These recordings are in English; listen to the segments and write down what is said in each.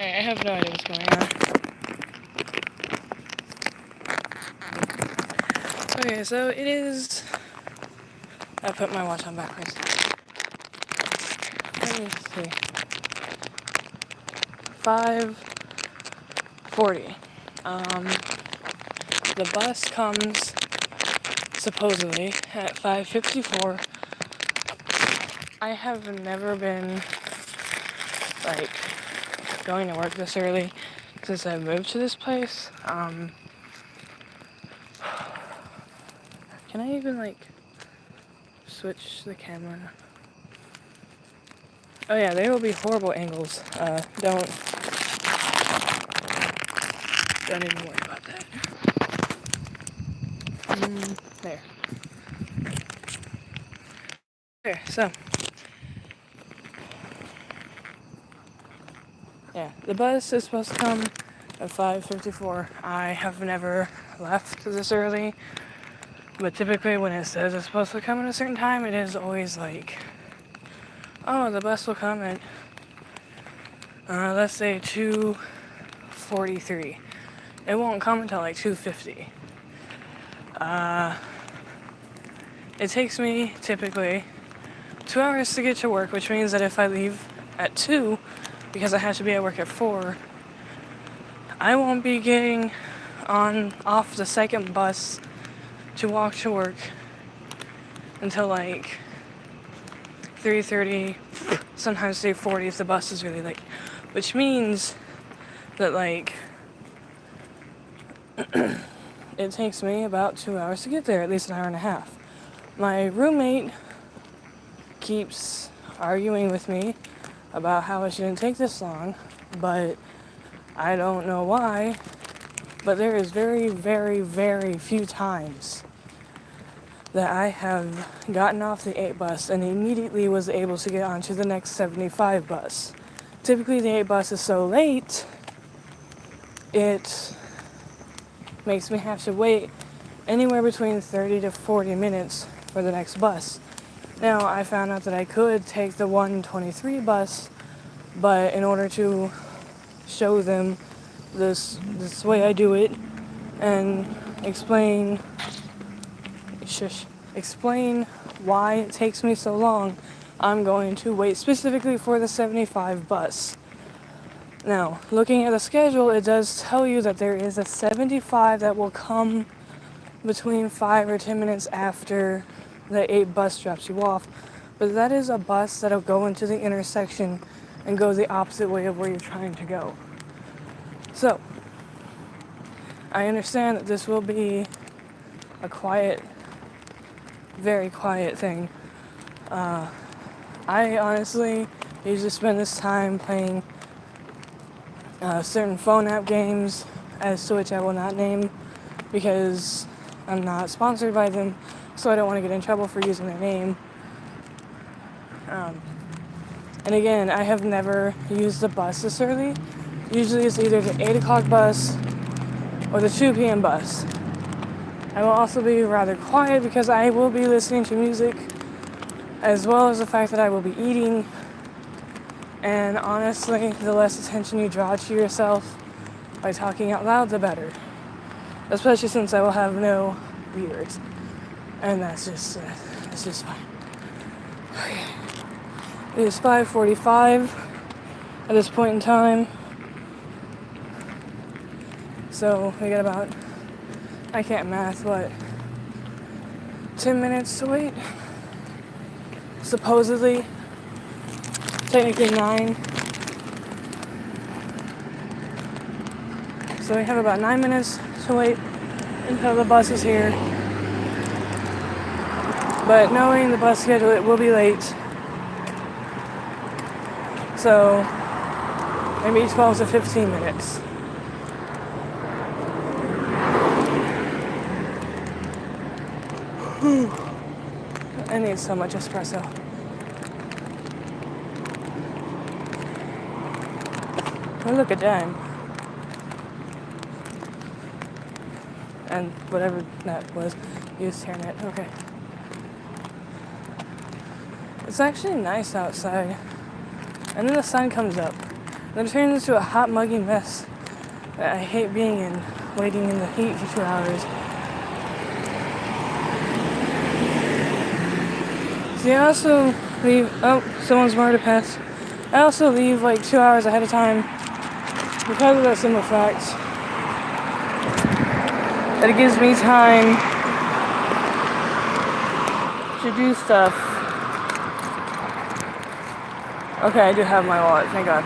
I have no idea what's going on. Okay, so it is... I put my watch on backwards. Let me see. 5:40. The bus comes supposedly at 5:54. I have never been like going to work this early since I moved to this place. Can I even like switch the camera? Oh yeah, they will be horrible angles. Don't even worry about that. There. There, so. Yeah, the bus is supposed to come at 5:54. I have never left this early, but typically when it says it's supposed to come at a certain time, it is always like, oh, the bus will come at, let's say 2:43. It won't come until like 2:50. It takes me typically 2 hours to get to work, which means that if I leave at 2, because I have to be at work at 4, I won't be getting off the second bus to walk to work until like 3:30, sometimes 3:40 if the bus is really late. Which means that like it takes me about 2 hours to get there, at least an hour and a half. My roommate keeps arguing with me about how it shouldn't take this long, but I don't know why. But there is very, very, very few times that I have gotten off the 8 bus and immediately was able to get onto the next 75 bus. Typically the 8 bus is so late, it makes me have to wait anywhere between 30 to 40 minutes for the next bus. Now, I found out that I could take the 1:23 bus, but in order to show them this way I do it and explain why it takes me so long, I'm going to wait specifically for the 75 bus. Now, looking at the schedule, it does tell you that there is a 75 that will come between 5 or 10 minutes after the 8 bus drops you off, but that is a bus that'll go into the intersection and go the opposite way of where you're trying to go. So, I understand that this will be a quiet, very quiet thing. I honestly usually spend this time playing certain phone app games, as to which I will not name because I'm not sponsored by them, so I don't want to get in trouble for using their name. And again, I have never used the bus this early. Usually it's either the 8 o'clock bus or the 2 p.m. bus. I will also be rather quiet because I will be listening to music, as well as the fact that I will be eating. And honestly, the less attention you draw to yourself by talking out loud, the better. Especially since I will have no viewers. And that's just, it's just fine. Okay. It is 5:45 at this point in time. So we got about, I can't math, 10 minutes to wait? Supposedly. Technically 9. So we have about 9 minutes to wait until the bus is here. But knowing the bus schedule, it will be late. So maybe 12 to 15 minutes. I need so much espresso. Oh, look, a dime. And whatever that was, used hairnet. Okay. It's actually nice outside. And then the sun comes up. Then it turns into a hot, muggy mess that I hate being in, waiting in the heat for 2 hours. See, I also leave. Oh, someone's marked a pass. I also leave like 2 hours ahead of time because of that simple fact that it gives me time to do stuff. Okay, I do have my wallet, thank God.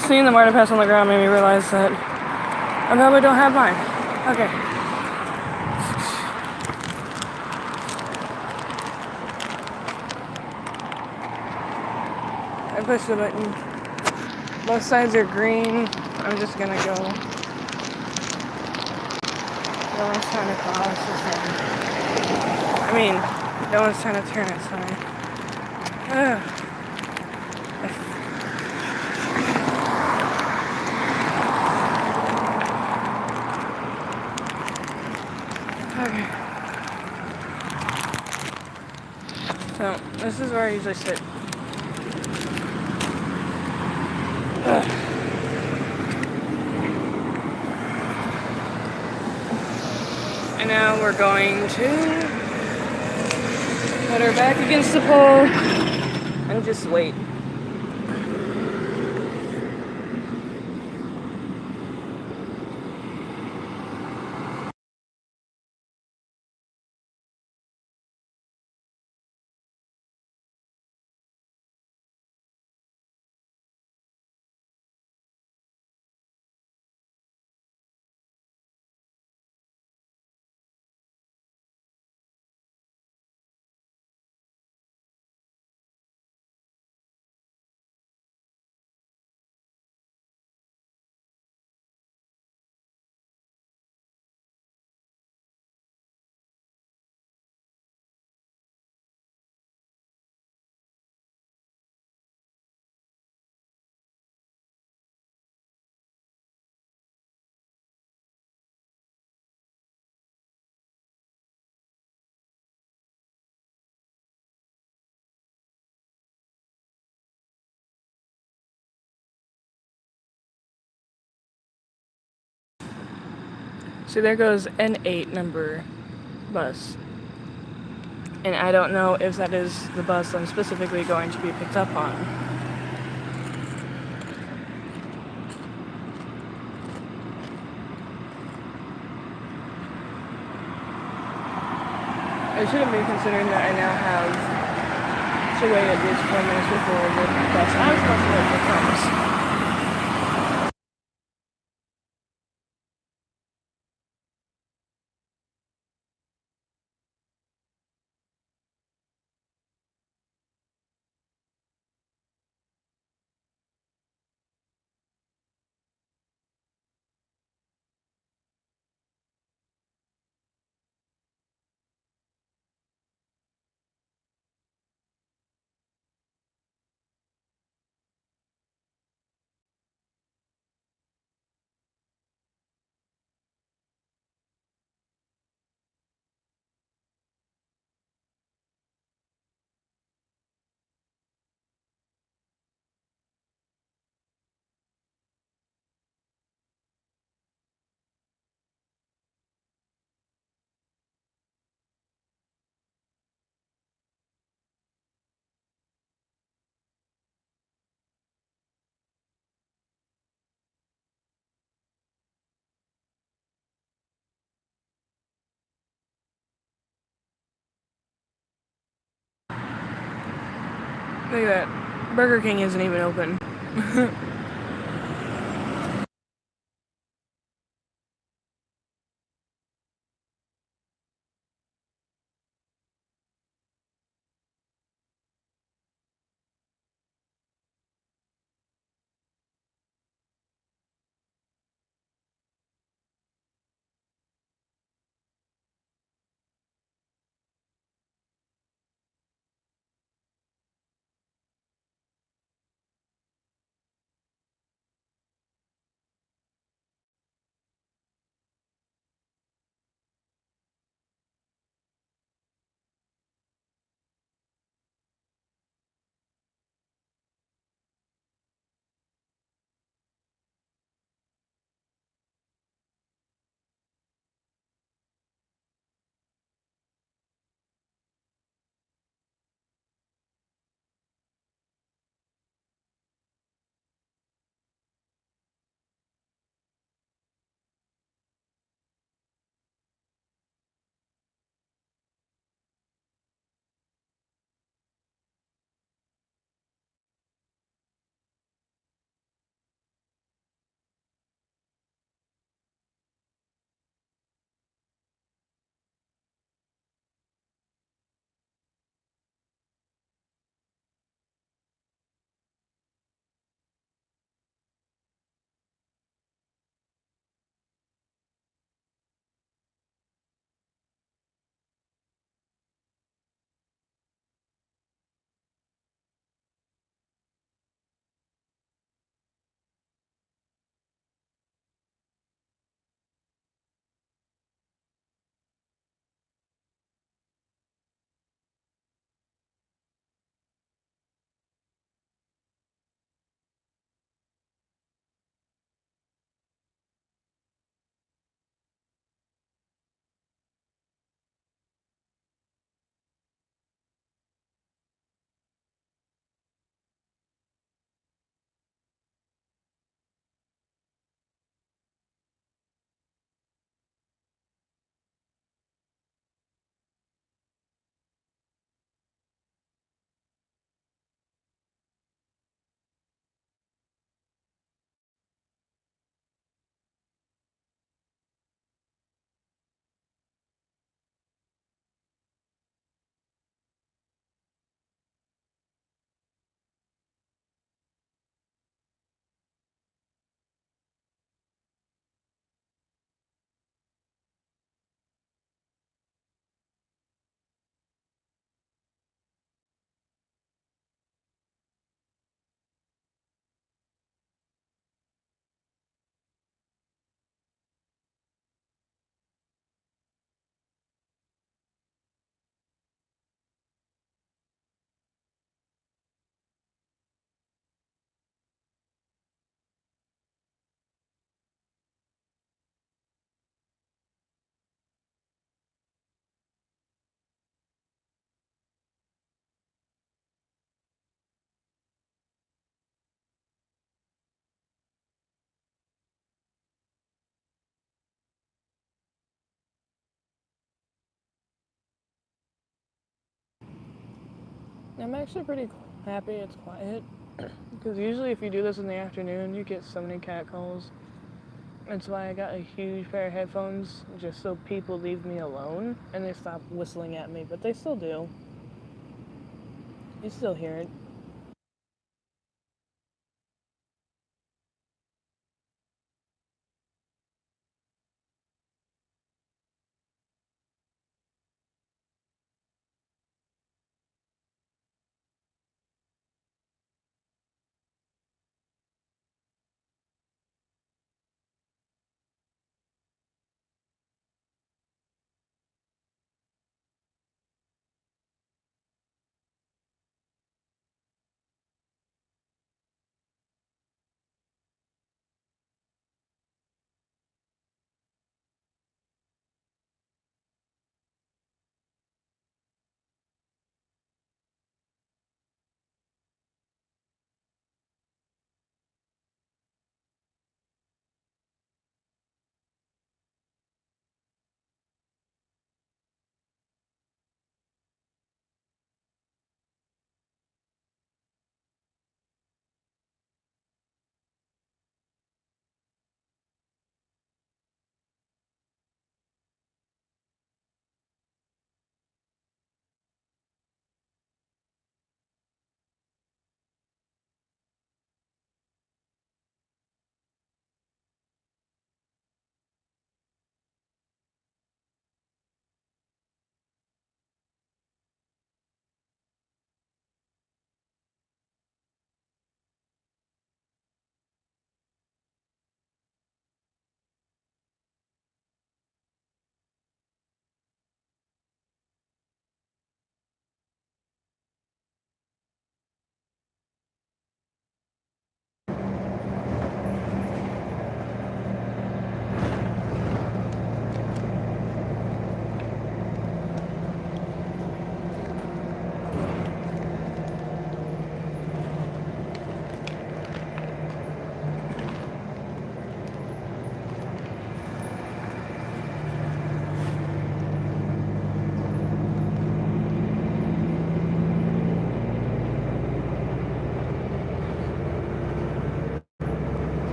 Seeing the marked pass on the ground made me realize that I probably don't have mine. Okay. I pushed the button. Both sides are green. I'm just gonna go. No one's trying to cross, it's fine. I mean, no one's trying to turn, it's fine. Ugh. Okay. So, this is where I usually sit. Ugh. And now we're going to put her back against the pole and just wait. So there goes N8 number bus. And I don't know if that is the bus I'm specifically going to be picked up on. I shouldn't be considering that I now have to wait at least 4 minutes before the bus I'm supposed to wait for comes. Look at that. Burger King isn't even open. I'm actually pretty happy it's quiet. Because usually if you do this in the afternoon, you get so many cat calls. That's why I got a huge pair of headphones, just so people leave me alone and they stop whistling at me, but they still do. You still hear it.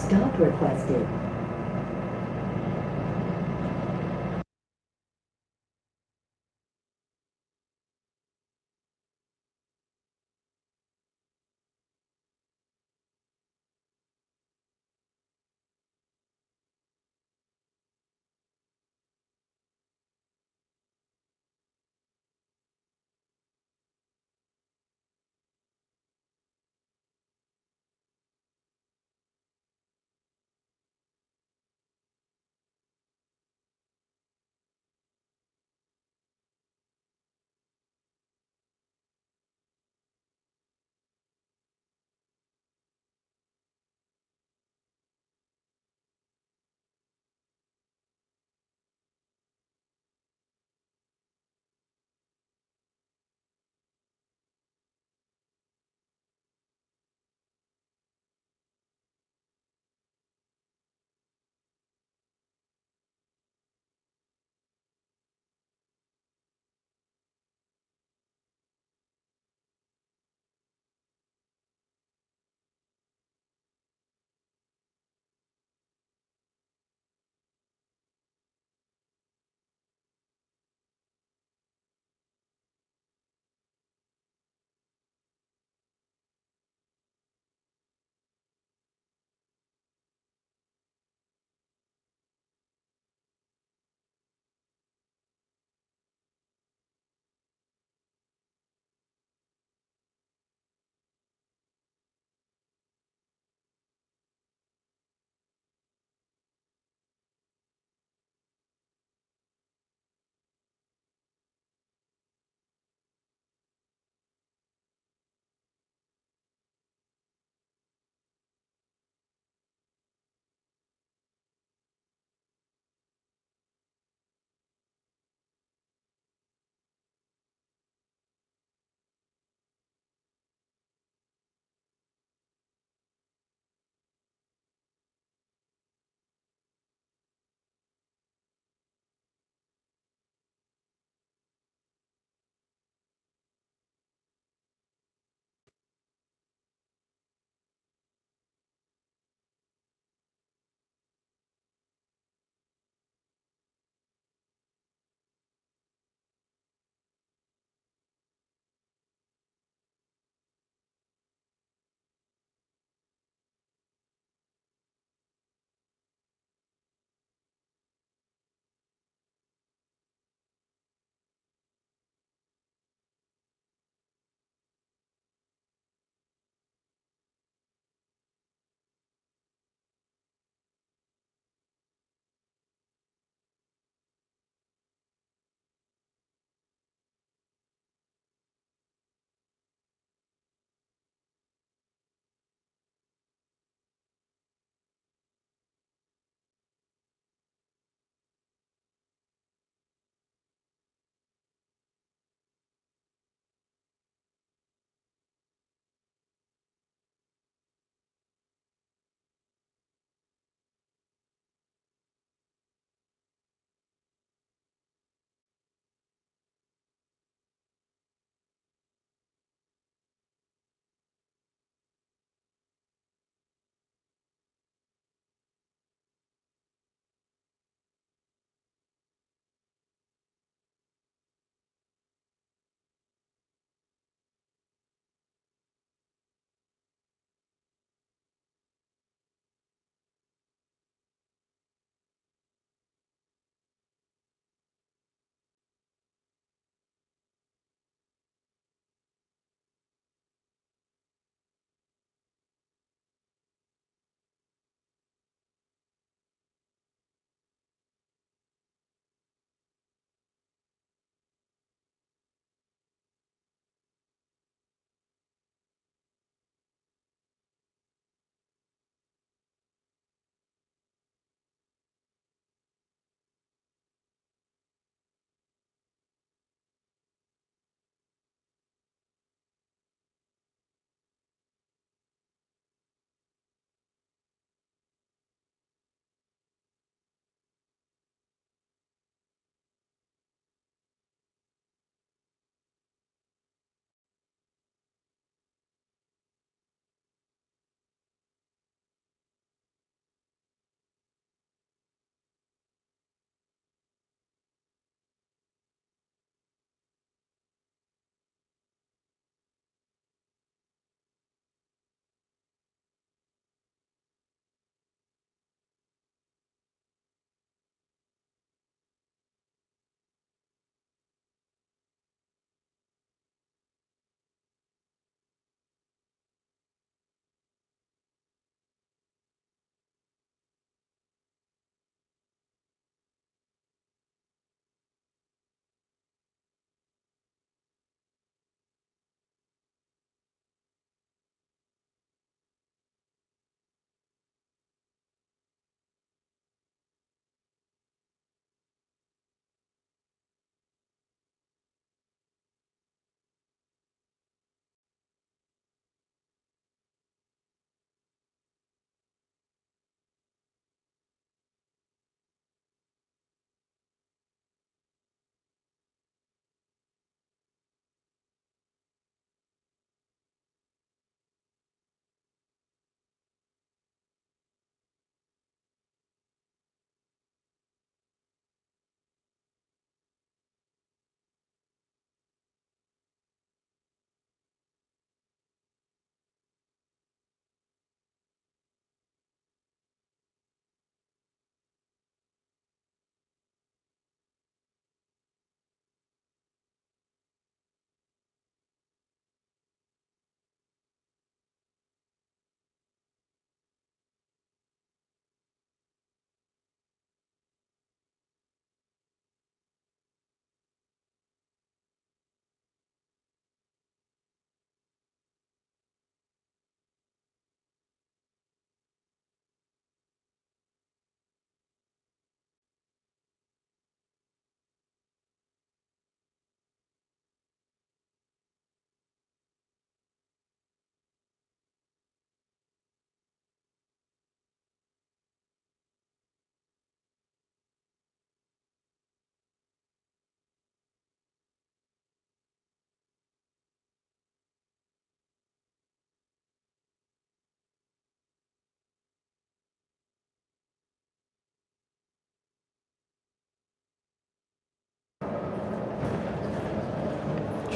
Stop requested.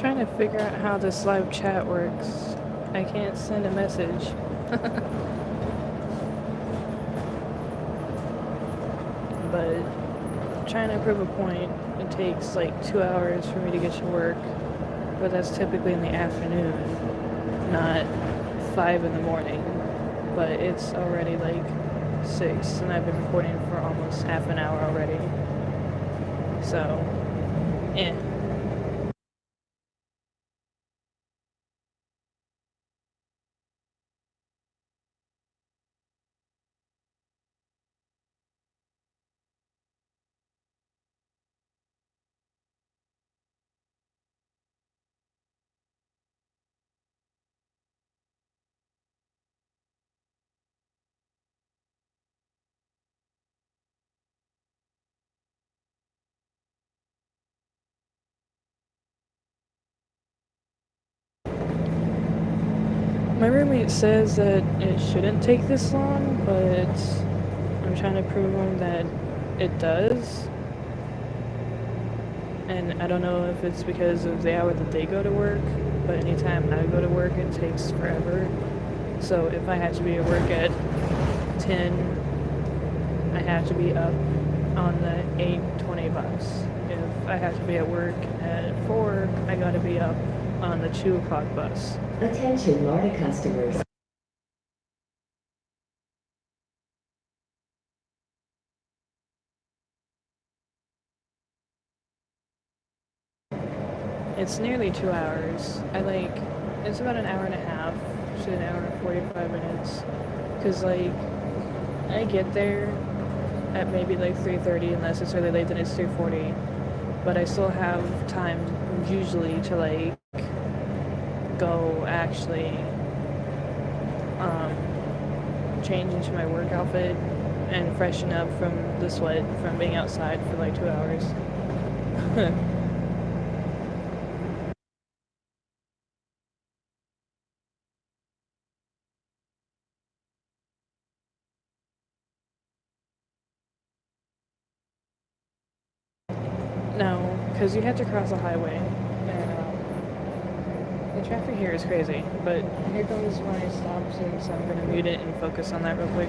trying to figure out how this live chat works. I can't send a message. But trying to prove a point, it takes like 2 hours for me to get to work, but that's typically in the afternoon, not 5 in the morning. But it's already like 6, and I've been recording for almost half an hour already. So, eh. My roommate says that it shouldn't take this long, but I'm trying to prove him that it does. And I don't know if it's because of the hour that they go to work, but anytime I go to work, it takes forever. So if I had to be at work at 10, I have to be up on the 8:20 bus. If I have to be at work at 4, I gotta be up on the 2 o'clock bus. Attention MARTA customers. It's nearly 2 hours. It's about an hour and a half to an hour and 45 minutes. Cause like, I get there at maybe like 3:30, unless it's really late, then it's 3:40. But I still have time usually to like go actually change into my work outfit and freshen up from the sweat from being outside for like 2 hours. No, because you have to cross a highway, and the traffic here is crazy. But here comes my stop soon, so I'm gonna mute it and focus on that real quick.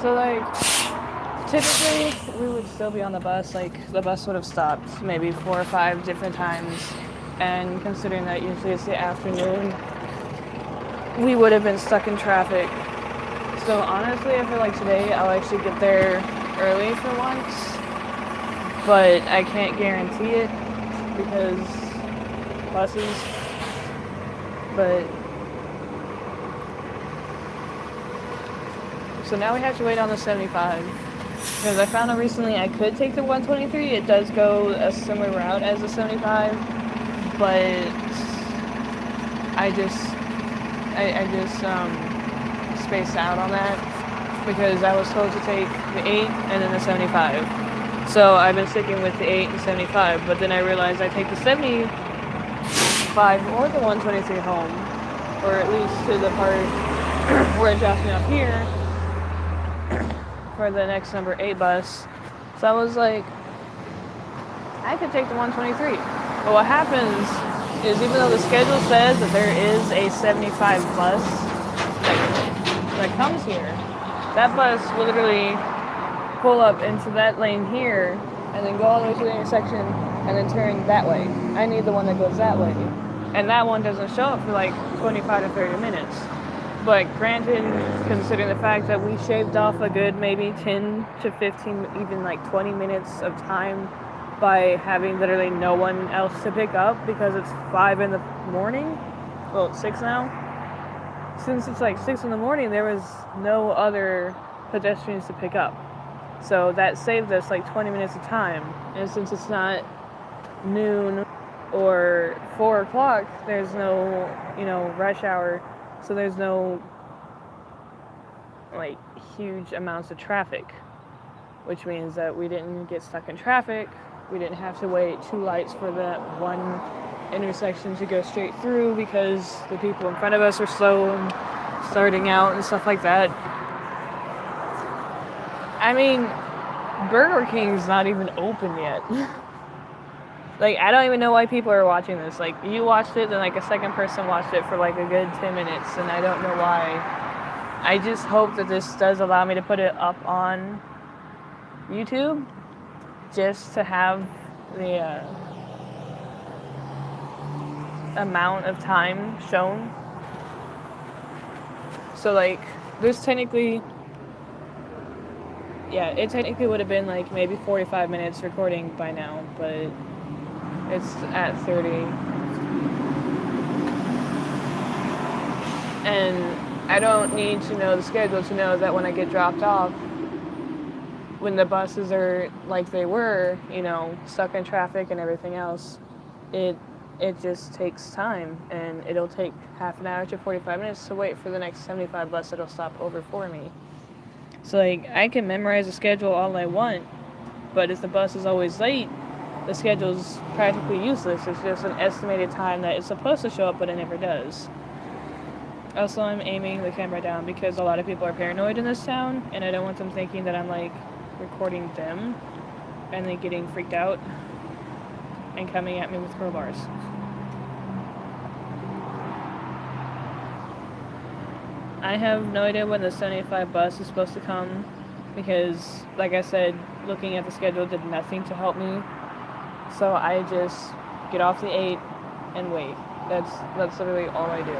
So like, typically we would still be on the bus. Like the bus would have stopped maybe 4 or 5 different times, and considering that usually it's the afternoon, we would have been stuck in traffic. So honestly, I feel like today I'll actually get there early for once, but I can't guarantee it because buses. But so now we have to wait on the 75 because I found out recently I could take the 123. It does go a similar route as the 75, but I just spaced out on that because I was told to take the 8 and then the 75. So I've been sticking with the 8 and 75, but then I realized I take the 75 or the 123 home, or at least to the part where it drops me off here for the next number 8 bus. So I was like, I could take the 123. But what happens is, even though the schedule says that there is a 75 bus that comes here, that bus will literally pull up into that lane here and then go all the way to the intersection and then turn that way. I need the one that goes that way. And that one doesn't show up for like 25 to 30 minutes. But granted, considering the fact that we shaved off a good maybe 10 to 15, even like 20 minutes of time by having literally no one else to pick up because it's 5 in the morning. Well, it's 6 now. Since it's like 6 in the morning, there was no other pedestrians to pick up. So that saved us like 20 minutes of time. And since it's not noon or 4 o'clock, there's no, rush hour. So there's no like huge amounts of traffic, which means that we didn't get stuck in traffic. We didn't have to wait 2 lights for that one intersection to go straight through because the people in front of us are slow and starting out and stuff like that. I mean, Burger King's not even open yet. Like, I don't even know why people are watching this. Like, you watched it, then like a second person watched it for like a good 10 minutes, and I don't know why. I just hope that this does allow me to put it up on YouTube, just to have the amount of time shown. So like, there's technically, it technically would have been like maybe 45 minutes recording by now, but it's at 30. And I don't need to know the schedule to know that when I get dropped off, when the buses are like they were, stuck in traffic and everything else, it just takes time, and it'll take half an hour to 45 minutes to wait for the next 75 bus that'll stop over for me. So like, I can memorize the schedule all I want, but if the bus is always late, the schedule's practically useless. It's just an estimated time that it's supposed to show up, but it never does. Also, I'm aiming the camera down because a lot of people are paranoid in this town, and I don't want them thinking that I'm like recording them and then getting freaked out and coming at me with crowbars. I have no idea when the 75 bus is supposed to come because, like I said, looking at the schedule did nothing to help me. So I just get off the 8 and wait. That's literally all I do.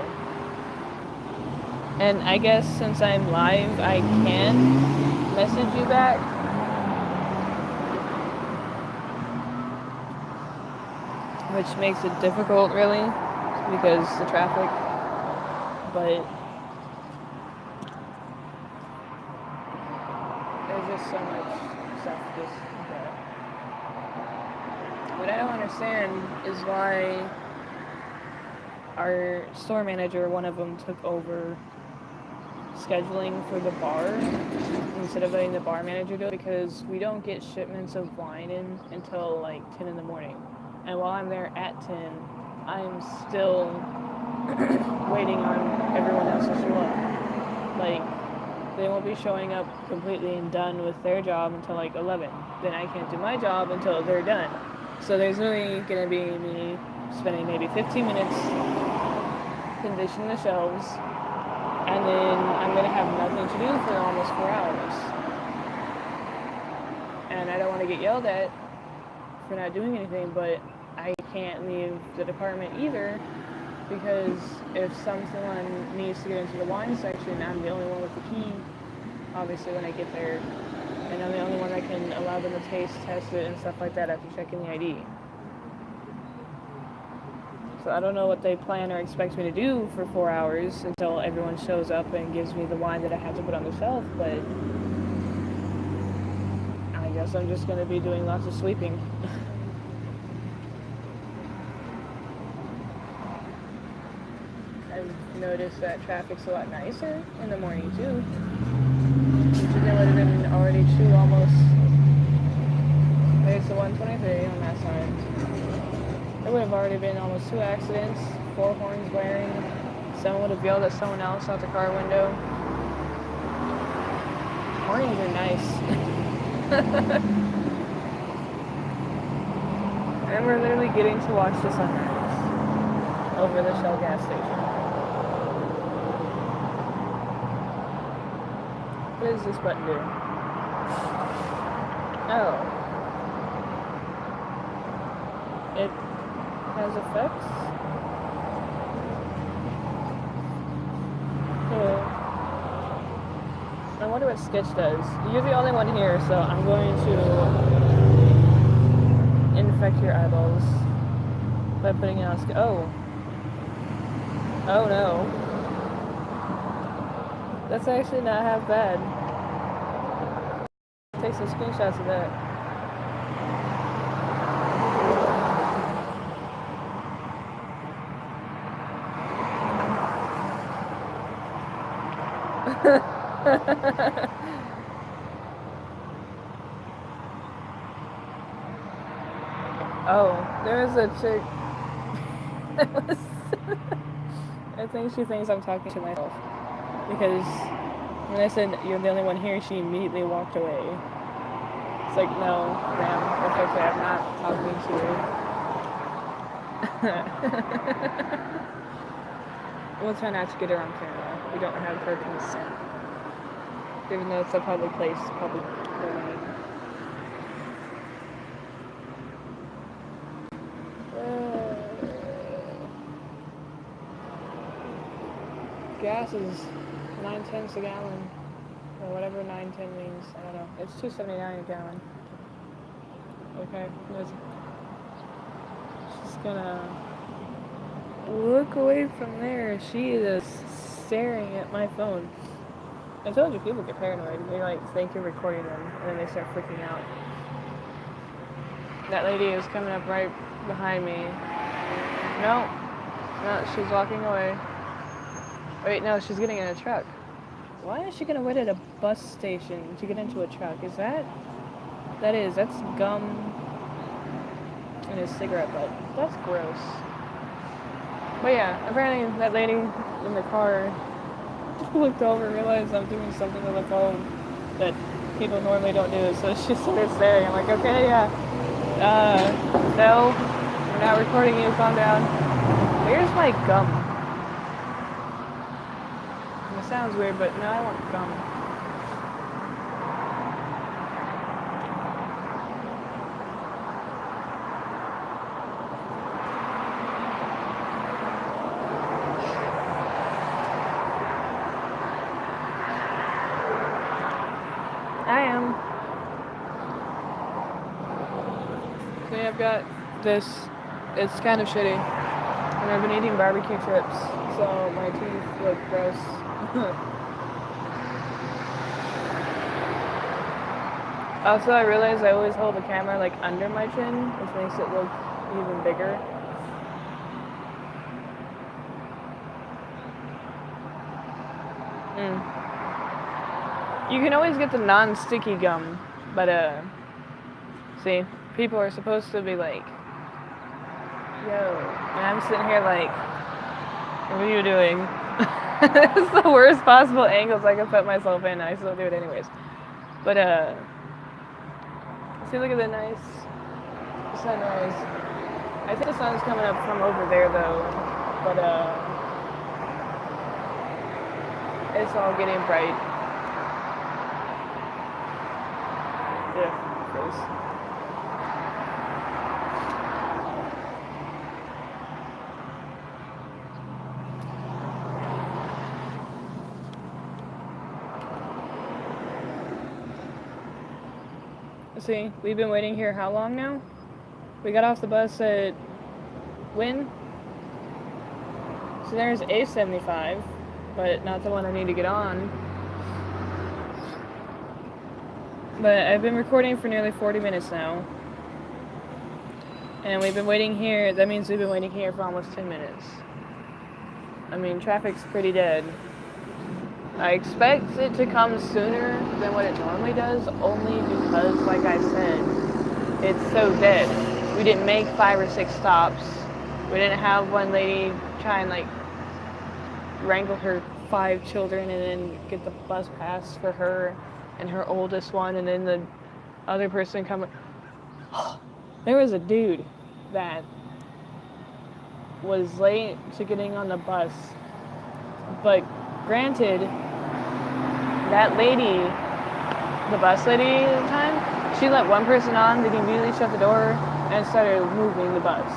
And I guess since I'm live, I can message you back. Which makes it difficult, really, because the traffic. But there's just so much stuff just there. What I don't understand is why our store manager, one of them, took over scheduling for the bar instead of letting the bar manager do it, because we don't get shipments of wine in until like 10 in the morning. And while I'm there at 10, I'm still waiting on everyone else to show up. Like, they won't be showing up completely and done with their job until like 11. Then I can't do my job until they're done. So there's really going to be me spending maybe 15 minutes conditioning the shelves, and then I'm going to have nothing to do for almost 4 hours. And I don't want to get yelled at for not doing anything, but I can't leave the department either, because if someone needs to get into the wine section, I'm the only one with the key, obviously, when I get there. And I'm the only one that can allow them to taste test it and stuff like that after checking the ID. So I don't know what they plan or expect me to do for 4 hours until everyone shows up and gives me the wine that I have to put on the shelf, but I guess I'm just going to be doing lots of sweeping. I've noticed that traffic's a lot nicer in the morning too. Usually there would have been already 2 almost. There's the 123 on that side. There would have already been almost 2 accidents, 4 horns blaring. Someone would have yelled at someone else out the car window. Mornings are nice. And we're literally getting to watch the sunrise over the Shell gas station. What does this button do? Oh. It has effects? what Sketch does. You're the only one here, so I'm going to infect your eyeballs by putting it on Sketch. Oh. Oh no. That's actually not half bad. Take some screenshots of that. Oh, there was a chick. I think she thinks I'm talking to myself. Because when I said you're the only one here, she immediately walked away. It's like, no, ma'am, perfectly, I'm not talking to you. We'll try not to get her on camera. We don't have her consent. Even though it's a public place, public domain. Gas is 9 cents a gallon, or whatever 9.10 means. I don't know. It's $2.79 a gallon. Okay, she's gonna look away from there. She is staring at my phone. I told you people get paranoid. They like think you're recording them, and then they start freaking out. That lady is coming up right behind me. No, she's walking away. Wait, no, she's getting in a truck. Why is she gonna wait at a bus station to get into a truck? Is that? That's gum and a cigarette butt. That's gross. But yeah, apparently that lady in the car looked over and realized I'm doing something with the phone that people normally don't do. So she started staring. I'm like, okay, yeah. No, we're not recording you. Calm down. Where's my gum? It sounds weird, but no, I want gum. I am. So yeah, I've got this. It's kind of shitty. And I've been eating barbecue chips, so my teeth look gross. Also, I realized I always hold the camera like under my chin, which makes it look even bigger. You can always get the non-sticky gum, but see, people are supposed to be like, yo, and I'm sitting here like, what are you doing? It's the worst possible angles I could put myself in, and I still do it anyways. But see, look at the nice sunrise. I think the sun's coming up from over there though, but it's all getting bright. Yeah, gross. See, we've been waiting here how long now? We got off the bus at when? So there's A75, but not the one I need to get on. But I've been recording for nearly 40 minutes now. And we've been waiting here. That means we've been waiting here for almost 10 minutes. I mean, traffic's pretty dead. I expect it to come sooner than what it normally does, only because, like I said, it's so dead. We didn't make 5 or 6 stops. We didn't have one lady try and, like, wrangle her 5 children and then get the bus pass for her and her oldest one, and then the other person come. There was a dude that was late to getting on the bus, but granted, that lady, the bus lady at the time, she let one person on, then immediately shut the door and started moving the bus.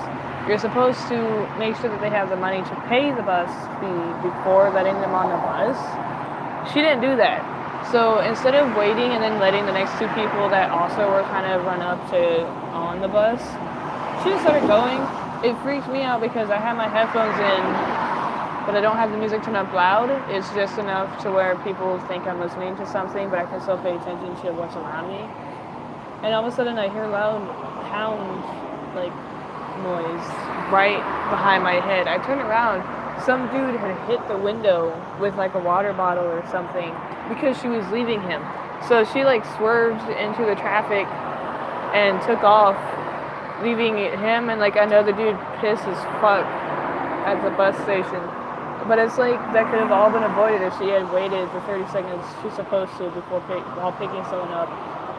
You're supposed to make sure that they have the money to pay the bus fee before letting them on the bus. She didn't do that. So instead of waiting and then letting the next two people that also were kind of run up to on the bus, she just started going. It freaked me out because I have my headphones in, but I don't have the music turned up loud. It's just enough to where people think I'm listening to something, but I can still pay attention to what's around me. And all of a sudden I hear loud pound, like, noise right behind my head. I turn around. Some dude had hit the window with like a water bottle or something because she was leaving him. So she like swerved into the traffic and took off, leaving him and like another dude pissed as fuck at the bus station. But it's like that could have all been avoided if she had waited the 30 seconds she's supposed to before while picking someone up,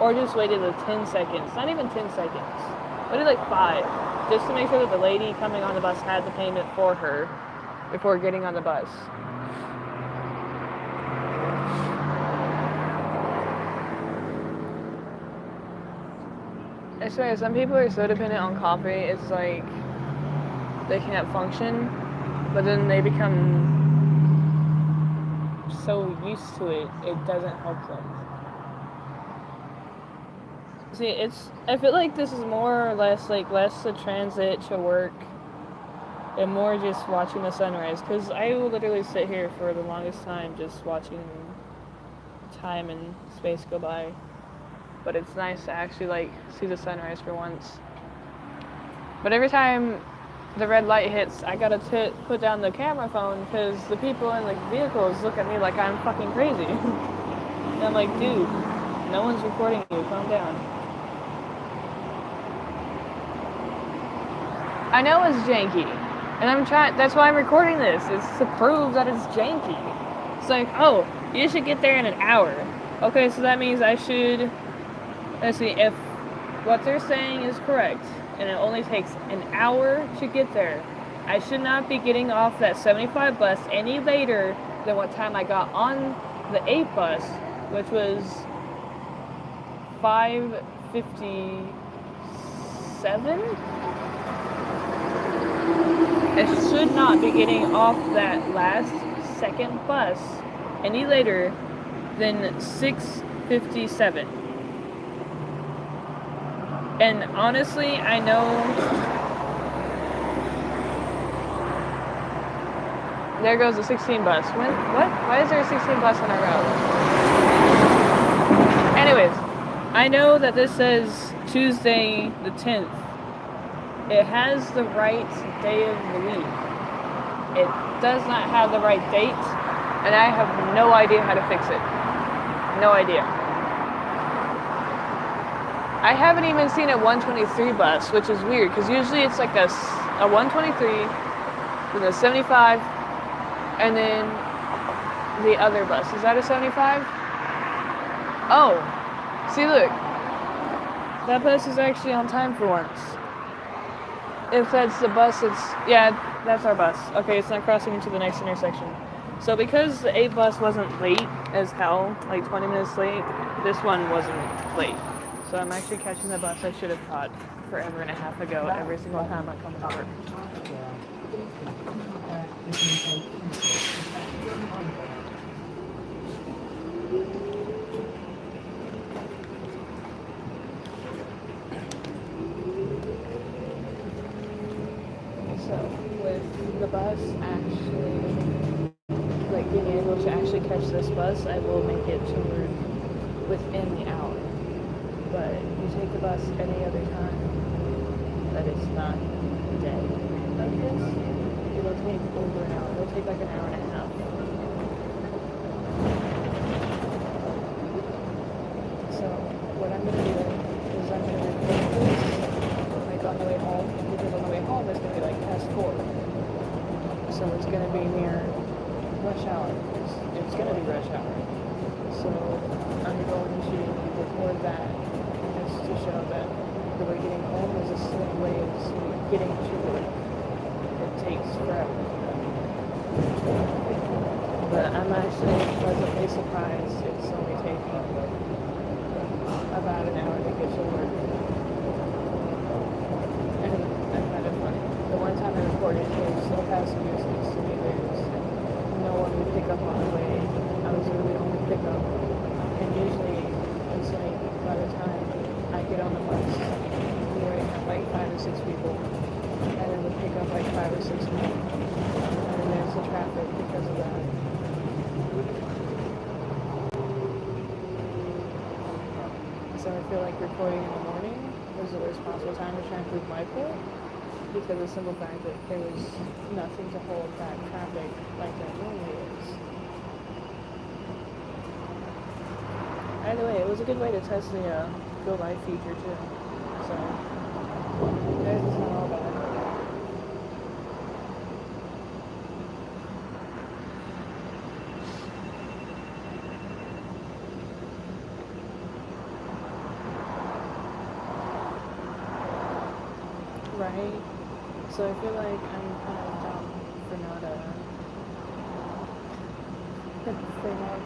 or just waited the 10 seconds, not even 10 seconds, waited like 5, just to make sure that the lady coming on the bus had the payment for her before getting on the bus. I swear, some people are so dependent on coffee, it's like they can't function, but then they become so used to it, it doesn't help them. See, I feel like this is more or less like less the transit to work and more just watching the sunrise, because I will literally sit here for the longest time just watching time and space go by. But it's nice to actually like see the sunrise for once. But every time the red light hits, I gotta put down the camera phone because the people in the vehicles look at me like I'm fucking crazy. And I'm like, dude, no one's recording you, calm down. I know it's janky, and that's why I'm recording this. It's to prove that it's janky. It's like, oh, you should get there in an hour. Okay, so that means I should, let's see, if what they're saying is correct, and it only takes an hour to get there, I should not be getting off that 75 bus any later than what time I got on the 8 bus, which was 5:57? I should not be getting off that last second bus any later than 6:57. And honestly, I know there goes the 16 bus. What? Why is there a 16 bus on our route? Anyways, I know that this says Tuesday the 10th. It has the right day of the week. It does not have the right date, and I have no idea how to fix it. No idea. I haven't even seen a 123 bus, which is weird, because usually it's like a 123, then a 75, and then the other bus. Is that a 75? Oh, see, look. That bus is actually on time for once. If that's the bus, yeah, that's our bus. Okay, it's not crossing into the next intersection. So because the 8 bus wasn't late as hell, like 20 minutes late, this one wasn't late. So I'm actually catching the bus I should have caught forever and a half ago every single time I come to work. So with the bus actually, like being able to actually catch this bus, I will make it to work within the hour. But you take the bus any other time that it's not dead like this, it'll take over an hour. It'll take like an hour and a half. So what I'm gonna do is I'm gonna record this like on the way home, because on the way home it's gonna be like past 4. So it's gonna be near rush hour. It's gonna be rush hour. So I'm going to record that just to show that the way getting home is the same way as getting to work. It takes forever. But I'm actually pleasantly surprised it's only taking about an hour to get to work. And I find it funny. The one time I recorded, there was no passengers next to me. There's no one would pick up on the way. I was really the only pickup. to 6 p.m. And there's the traffic because of that. So I feel like recording in the morning was the worst possible time to try and prove my point, because of the simple fact that there was nothing to hold back traffic like there normally is. Either way, it was a good way to test the Go Live feature too. So, theirs is not all bad. Right? So I feel like I'm kind of dumb for not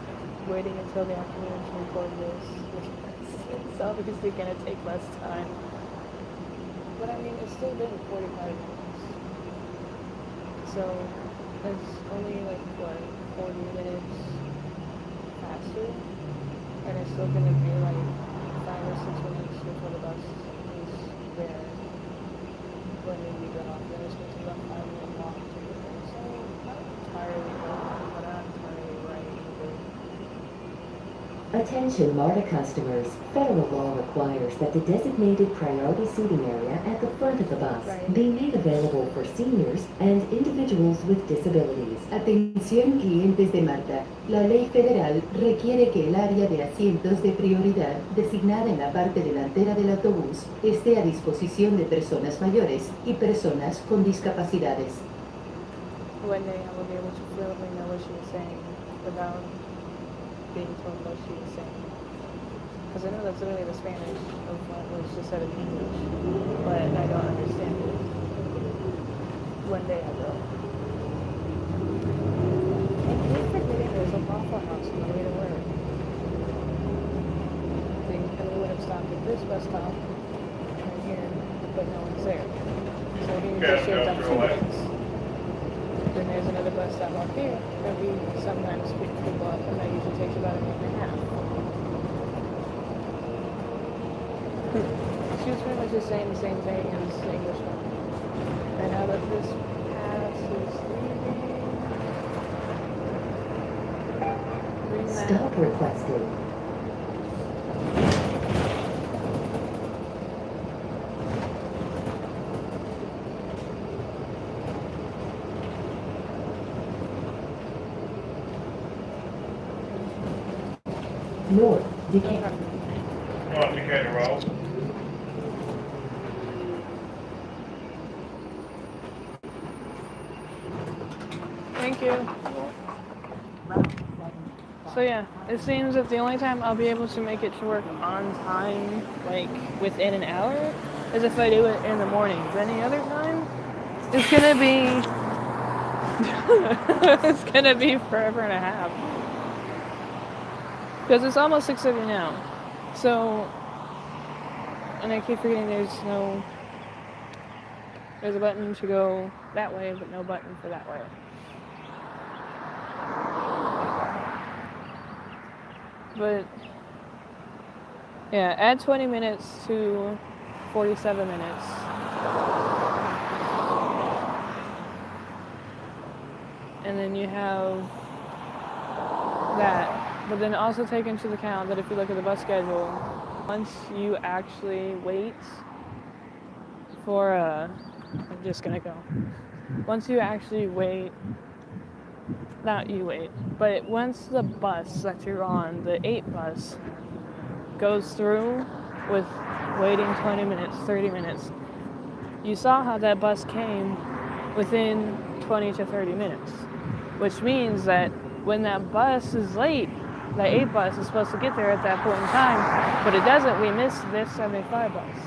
waiting until the afternoon to record this. It's obviously gonna take less time. But I mean, it's still been 45 minutes. So it's only like, what, 40 minutes faster? And it's still gonna be like 5 or 6 minutes before the bus is there. When we get off there, it's going to be about 5-minute walk to get there. So not entirely wrong, but not entirely right either. Attention MARTA customers. Federal law requires that the designated priority seating area at the front of the bus be made available for seniors and individuals with disabilities. Atención clientes de Marta. La ley federal requiere que el área de asientos de prioridad designada en la parte delantera del autobús esté a disposición de personas mayores y personas con discapacidades. One day I will be able to fluently know what she was saying without being told what she was saying. Because I know that's literally the Spanish of what was just said in English, but I don't understand it. One day I will. I keep forgetting there's a Waffle House on the way to work. I think Kelly would have stopped at this bus stop right here, but no one's there. So he just shaved up 2 minutes. Then there's another bus stop up here that we sometimes pick people up, and that usually takes about a minute and a half. She was pretty much just saying the same thing as the English one. And now that this pass is leaving, Stop requested. North, Decatur. North Decatur Road. Thank you. So yeah, it seems that the only time I'll be able to make it to work on time, like within an hour, is if I do it in the mornings. Any other time, it's gonna be it's gonna be forever and a half. Because it's almost 6:30 now. So, and I keep forgetting there's a button to go that way, but no button for that way. But, yeah, add 20 minutes to 47 minutes. And then you have that. But then also take into account that if you look at the bus schedule, once you actually wait for I'm just gonna go. Once you actually wait, not you wait, but once the bus that you're on, the 8 bus, goes through with waiting 20 minutes, 30 minutes, you saw how that bus came within 20 to 30 minutes, which means that when that bus is late, the 8 bus is supposed to get there at that point in time, but it doesn't. We missed this 75 bus.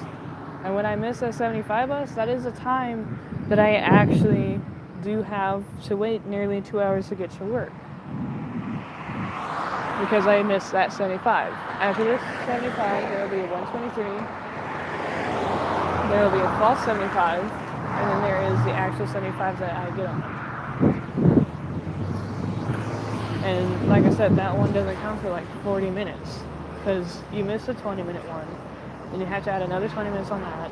And when I miss that 75 bus, that is the time that I actually do have to wait nearly 2 hours to get to work. Because I missed that 75. After this 75, there will be a 123. There will be a false 75. And then there is the actual 75 that I get on. And like I said, that one doesn't count for like 40 minutes. Because you missed a 20-minute one. Then you have to add another 20 minutes on that.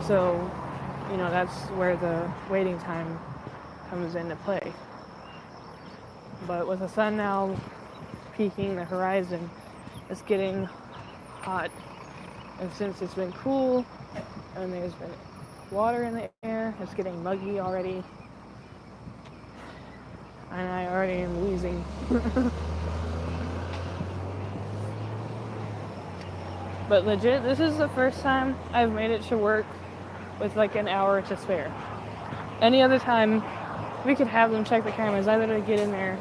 So you know, that's where the waiting time comes into play. But with the sun now peaking the horizon, it's getting hot. And since it's been cool and there's been water in the air, it's getting muggy already. And I already am wheezing. But legit, this is the first time I've made it to work with like an hour to spare. Any other time, we could have them check the cameras. I literally get in there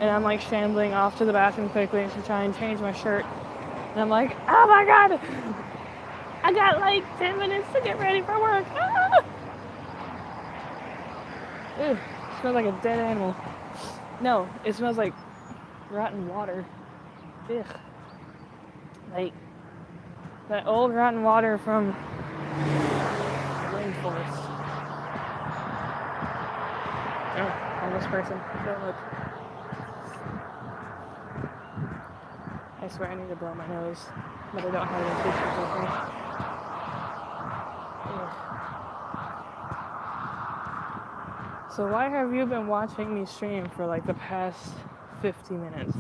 and I'm like shambling off to the bathroom quickly to try and change my shirt. And I'm like, oh my god! I got like 10 minutes to get ready for work. Ah! Ew, it smells like a dead animal. No, it smells like rotten water. Ugh. Like that old rotten water from the rainforest. Oh, homeless person. Don't look. I swear I need to blow my nose, but I don't have any tissues with me. Ugh. So why have you been watching me stream for like the past 50 minutes?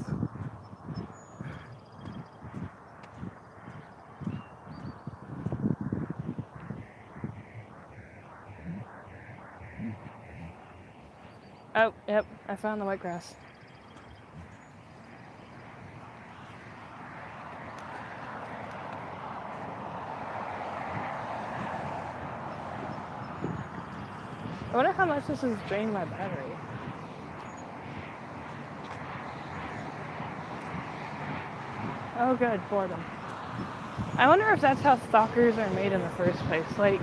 Oh, yep, I found the white grass. I wonder how much this has drained my battery. Oh good, boredom. I wonder if that's how stalkers are made in the first place. Like,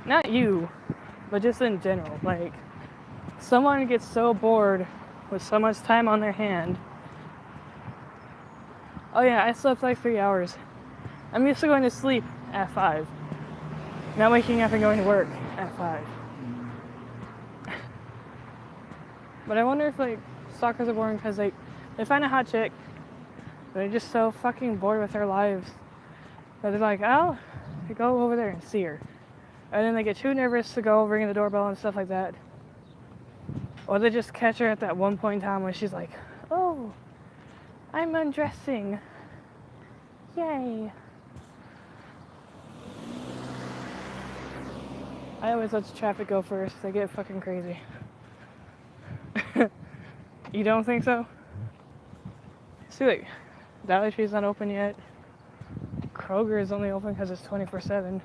not you, but just in general. Like, someone gets so bored with so much time on their hand. Oh yeah, I slept like 3 hours. I'm used to going to sleep at 5. Now waking up and going to work at 5. But I wonder if like stalkers are boring because like they find a hot chick, they're just so fucking bored with their lives that they're like, oh, go over there and see her. And then they get too nervous to go ring the doorbell and stuff like that. Or they just catch her at that one point in time where she's like, oh, I'm undressing. Yay. I always let the traffic go first. They get fucking crazy. You don't think so? See, like, Dollar Tree's not open yet. Kroger is only open because it's 24/7.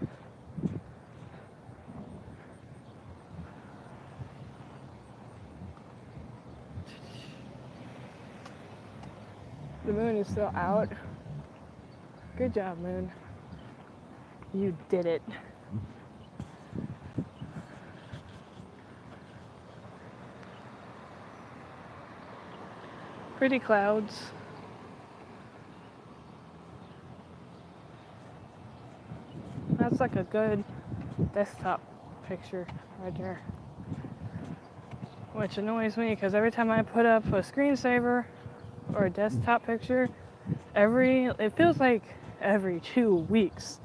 The moon is still out. Good job, moon. You did it. Pretty clouds. That's like a good desktop picture right there. Which annoys me because every time I put up a screensaver or a desktop picture, it feels like every 2 weeks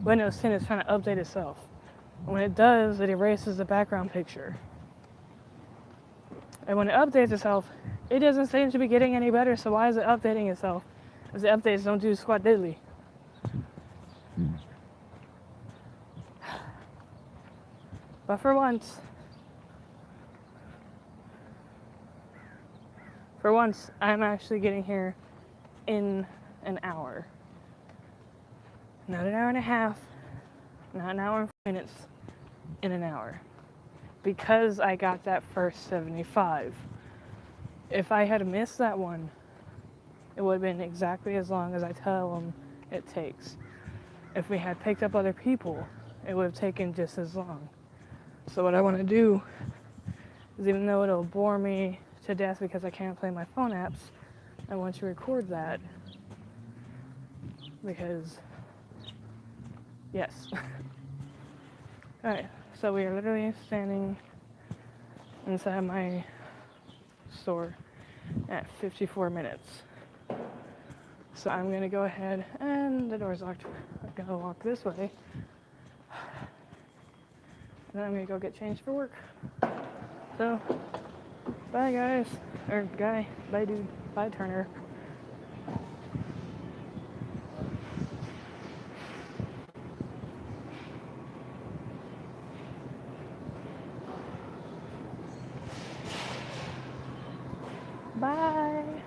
Windows 10 is trying to update itself. When it does, it erases the background picture. And when it updates itself, it doesn't seem to be getting any better, so why is it updating itself? If the updates don't do squat diddly. But for once, I'm actually getting here in an hour. Not an hour and a half, not an hour and 4 minutes, in an hour. Because I got that first 75. If I had missed that one, it would have been exactly as long as I tell them it takes. If we had picked up other people, it would have taken just as long. So what I want to do is, even though it'll bore me to death because I can't play my phone apps, I want to record that. Because, yes. Alright, so we are literally standing inside my store at 54 minutes. So I'm going to go ahead, and the door's locked. I'm going to walk this way then I'm gonna go get changed for work. So, bye guys. Or guy. Bye dude. Bye Turner. Bye.